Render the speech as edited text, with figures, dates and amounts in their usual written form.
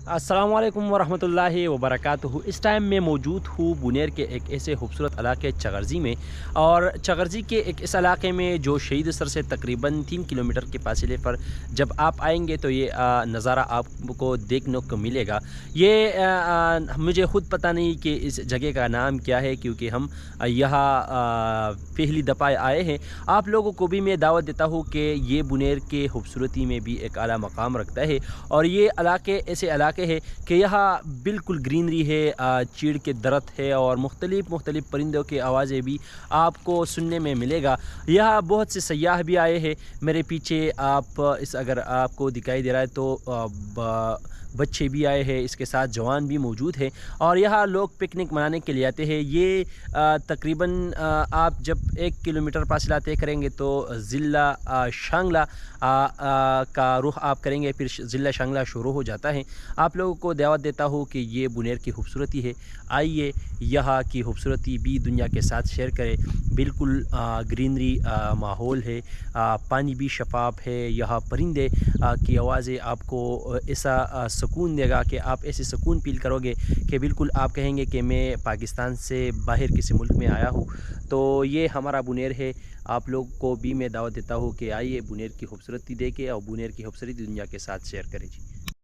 अस्सलाम वालेकुम वरहमतुल्लाहि वबरकातुहू। इस टाइम मैं मौजूद हूँ बुनेर के एक ऐसे खूबसूरत इलाके चगर्जी में। और चगर्जी के एक इस इलाके में जो शहीद सर से तकरीबन 3 किलोमीटर के फासले पर जब आप आएंगे तो ये नज़ारा आपको देखने को मिलेगा। ये मुझे ख़ुद पता नहीं कि इस जगह का नाम क्या है, क्योंकि हम यहाँ पहली दफ़ा आए हैं। आप लोगों को भी मैं दावत देता हूँ कि ये बुनेर के खूबसूरती में भी एक आला मकाम रखता है। और ये इलाके ऐसे इलाके है कि यहाँ बिल्कुल ग्रीनरी है, चीड़ के दरख्त है और मुख्तलिफ़ परिंदों की आवाज़ें भी आपको सुनने में मिलेगा। यहाँ बहुत से सयाह भी आए हैं। मेरे पीछे आप अगर आपको दिखाई दे रहा है तो बच्चे भी आए हैं, इसके साथ जवान भी मौजूद हैं। और यहाँ लोग पिकनिक मनाने के लिए आते हैं। ये तकरीबन आप जब 1 किलोमीटर फासला तय करेंगे तो ज़िला शांगला का रुख आप करेंगे, फिर ज़िला शांगला शुरू हो जाता है। आप लोगों को दावत देता हूँ कि ये बुनेर की खूबसूरती है, आइए यहाँ की खूबसूरती भी दुनिया के साथ शेयर करें। बिल्कुल ग्रीनरी माहौल है, पानी भी शफाफ है। यहाँ परिंदे की आवाज़ें आपको ऐसा सुकून देगा कि आप ऐसे सुकून फील करोगे कि बिल्कुल आप कहेंगे कि मैं पाकिस्तान से बाहर किसी मुल्क में आया हूँ। तो ये हमारा बुनेर है। आप लोग को भी मैं दावत देता हूँ कि आइए बुनेर की खूबसूरती देखें और बुनेर की खूबसूरती दुनिया के साथ शेयर करें जी।